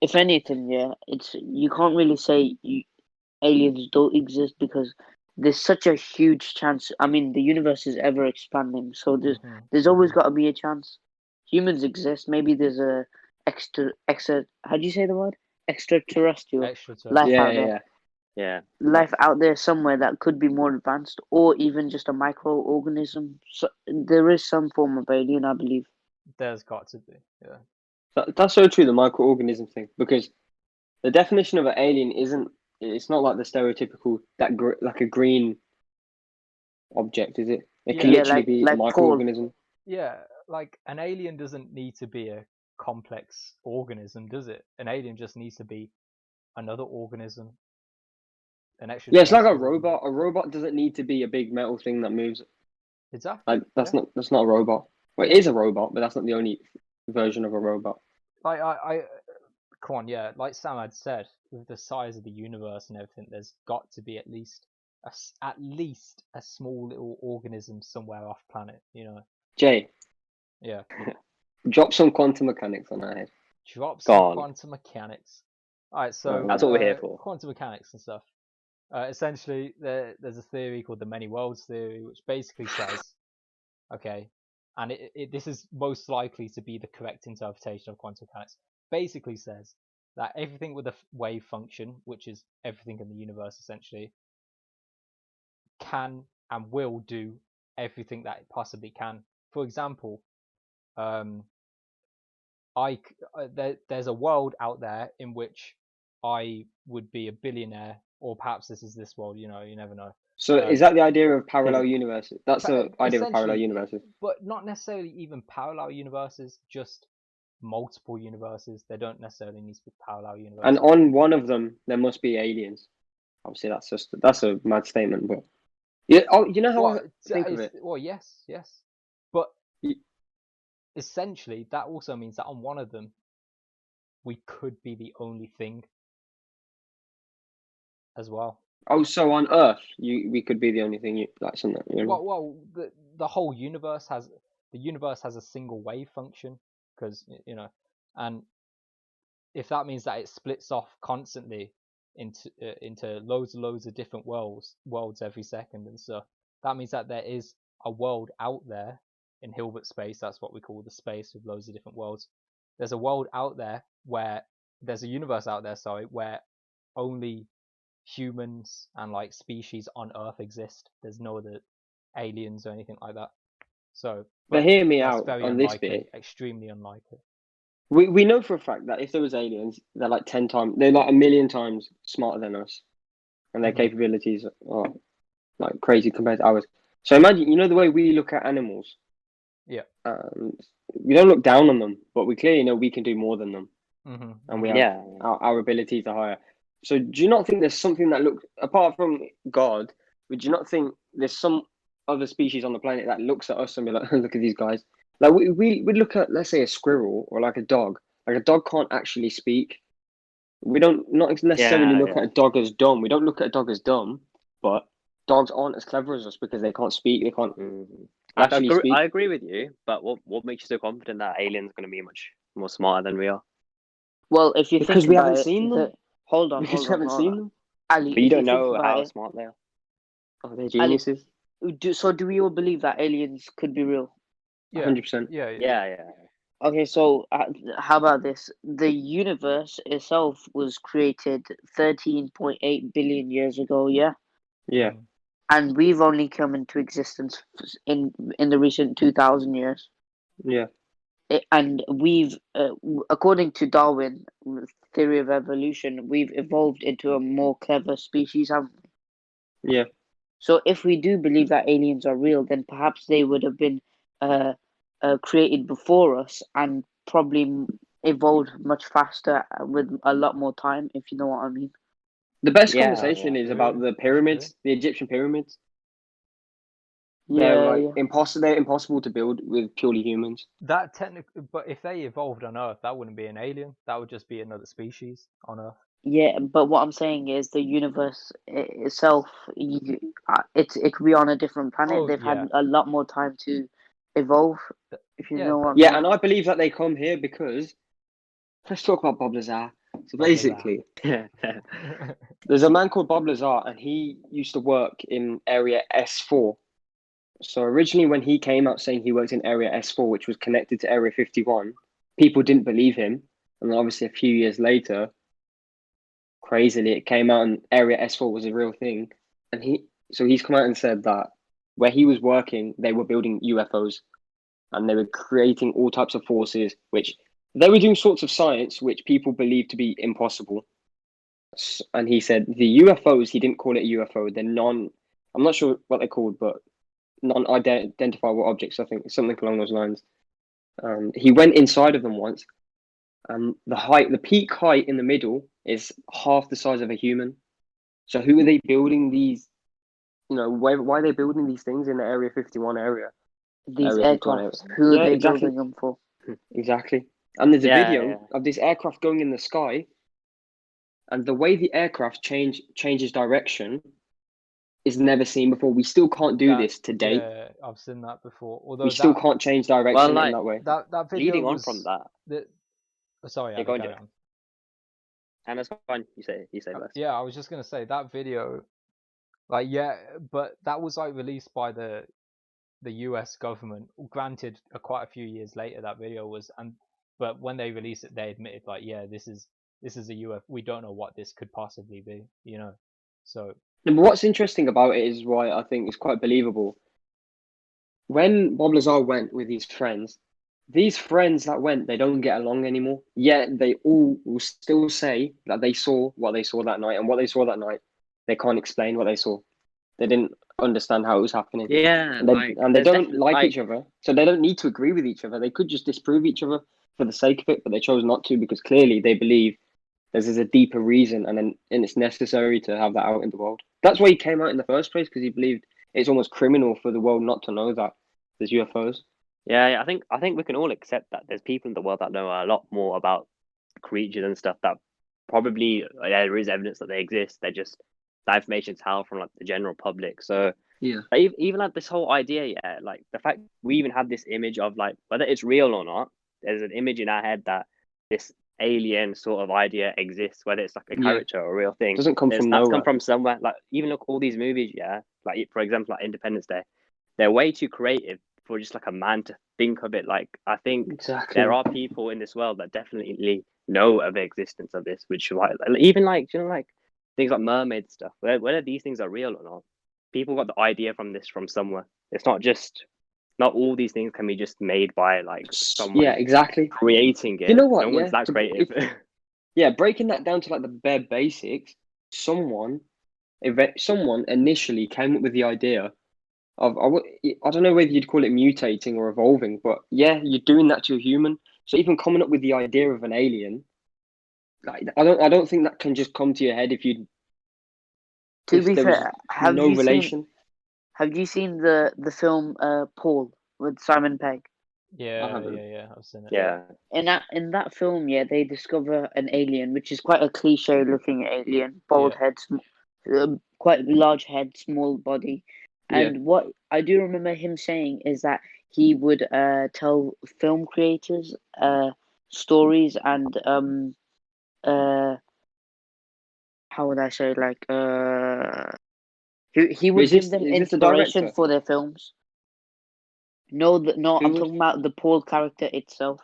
if anything, yeah, it's you can't really say aliens don't exist because there's such a huge chance. I mean, the universe is ever expanding, so there's always got to be a chance. Humans exist. Maybe there's a extra. How do you say the word? Extraterrestrial life Yeah, out Yeah, there. yeah, yeah. Life out there somewhere that could be more advanced, or even just a microorganism. So there is some form of alien, I believe. There's got to be. Yeah. That's so true. The microorganism thing, because the definition of an alien isn't. It's not like the stereotypical like a green object, is it? It can Yeah. Yeah, literally be a like Paul. microorganism. Yeah. Like an alien doesn't need to be a complex organism, does it? An alien just needs to be another organism, an Yeah, it's like a extraterrestrial organism. robot. A robot doesn't need to be a big metal thing that moves. Exactly. Like Yeah. that's not a robot. Well, it is a robot, but that's not the only version of a robot. Like I come on, yeah. Like Sam had said, with the size of the universe and everything, there's got to be at least a small little organism somewhere off planet. You know. Jay, Yeah. drop some quantum mechanics on our head. Drop Go some on. quantum mechanics. All right, Go so on. Uh, Then. That's what we're here for. quantum mechanics and stuff. Essentially, there's a theory called the many worlds theory, which basically says, okay, and this is most likely to be the correct interpretation of quantum mechanics. Basically says that everything with a wave function, which is everything in the universe essentially, can and will do everything that it possibly can. For example, um, there's a world out there in which I would be a billionaire, or perhaps this is this world. You know, you never know. So Uh, is that the idea of parallel universes? That's the idea of parallel Essentially, universes. but not necessarily even parallel universes, just multiple universes. They don't necessarily need to be parallel And universes. on one of them, there must be aliens. Obviously, that's a mad statement, but yeah. Oh, you know how I think of it. Well, yes, but Y- essentially that also means that on one of them we could be the only thing as well. Oh, so on Earth, we could be the only thing you like something. You know? Well, the whole universe has a single wave function because and if that means that it splits off constantly into loads of different worlds every second and stuff, that means that there is a world out there in Hilbert space. That's what we call the space with loads of different worlds. There's a world out there where there's a universe out there, sorry, where only humans and like species on Earth exist. There's no other aliens or anything like that. So, But but hear me that's out very on this unlikely, bit. extremely unlikely. We know for a fact that if there was aliens, they're like 10 times, they're like a million times smarter than us, and their capabilities are like crazy compared to ours. So imagine, you know, the way we look at animals. Yeah. We don't look down on them, but we clearly know we can do more than them, and we have Yeah. our abilities are higher. So do you not think there's something that looks apart from God? Would you not think there's some other species on the planet that looks at us and be like, "Look at these guys"? Like we look at, let's say, a squirrel or like a dog. Like a dog can't actually speak. We don't not necessarily Yeah, look at yeah. a dog as dumb. We don't look at a dog as dumb, but dogs aren't as clever as us because they can't speak. They can't Mhm. actually speak I agree with you, but what makes you so confident that aliens are going to be much more smarter than we are? Well, if you because think we about haven't it, seen them. hold on, Because hold we on, haven't hold seen on, them. Ali. But you If you don't think know about how it, smart they are. Oh, they're Ali, geniuses. do we all believe that aliens could be real? Yeah. 100%. Yeah. Yeah, yeah. Okay, so how about this? The universe itself was created 13.8 billion years ago, yeah? Yeah. And we've only come into existence in the recent 2000 years. Yeah. And we've, according to Darwin, theory of evolution, we've evolved into a more clever species, haven't we? Yeah. So if we do believe that aliens are real, then perhaps they would have been uh, created before us and probably evolved much faster with a lot more time, if you know what I mean. The best Yeah, yeah. conversation is about True. the That's true. pyramids, the Egyptian pyramids. They're Yeah, like yeah. They're impossible to build with purely humans. That technically, but if they evolved on Earth, that wouldn't be an alien. That would just be another species on Earth. Yeah, but what I'm saying is the universe itself, it could be on a different planet. Oh They've yeah, had a lot more time to evolve, if you yeah, know what I Yeah, mean. and I believe that they come here because let's talk about Bob Lazar. So basically, there's a man called Bob Lazar, and he used to work in Area S4. So originally, when he came out saying he worked in Area S4, which was connected to Area 51, people didn't believe him. And then obviously, a few years later, crazily, it came out and Area S4 was a real thing. And he's come out and said that where he was working, they were building UFOs, and they were creating all types of forces, which they were doing sorts of science which people believed to be impossible. And he said the UFOs, he didn't call it a UFO. They're I'm not sure what they're called, but non-identifiable objects. I think something along those lines. He went inside of them once. The peak height in the middle is half the size of a human. So who are they building these? Why are they building these things in the Area 51 area? These Area 51 aircrafts, who are they exactly. building them for? Exactly. And there's a video of this aircraft going in the sky, and the way the aircraft changes direction is never seen before. We still can't do this today. Yeah, I've seen that before. Although we still can't change direction in that way. That video leading on was, from that. Sorry, yeah, carry on. And that's fine. You say first. Yeah, I was just gonna say that video, but that was released by the US government. Granted, quite a few years later that video was, but when they released it, they admitted this is a UFO. We don't know what this could possibly be, So. But what's interesting about it is why I think it's quite believable. When Bob Lazar went with his friends, these friends that went, they don't get along anymore. Yet they all will still say that they saw what they saw that night, and what they saw that night, they can't explain what they saw. They didn't understand how it was happening. Yeah, and they don't like each other, so they don't need to agree with each other. They could just disprove each other for the sake of it, but they chose not to because clearly they believe there's a deeper reason, and it's necessary to have that out in the world. That's why he came out in the first place, because he believed it's almost criminal for the world not to know that there's UFOs. Yeah, I think we can all accept that there's people in the world that know a lot more about creatures and stuff that probably there is evidence that they exist. They're just that information's held from the general public. So yeah, even this whole idea, the fact we even have this image of whether it's real or not, there's an image in our head that this alien sort of idea exists, whether it's a character or a real thing. It doesn't come from nowhere. That's come from somewhere. Even look all these movies, for example, Independence Day, they're way too creative for just a man to think of it. I think there are people in this world that definitely know of the existence of this, which even things like mermaid stuff, whether these things are real or not, people got the idea from somewhere. It's not all these things can be just made by someone exactly creating it. You know what? No one's that creative. Breaking that down to the bare basics, someone initially came up with the idea of, I don't know whether you'd call it mutating or evolving, but you're doing that to a human. So even coming up with the idea of an alien, I don't think that can just come to your head if you. To be fair, have you seen the film Paul with Simon Pegg? Yeah, I've seen it. Yeah. In that film, they discover an alien, which is quite a cliche looking alien, bald head, quite large head, small body. And what I do remember him saying is that he would tell film creators stories and how would I say, he would give them inspiration for their films. No, I'm talking about the Paul character itself.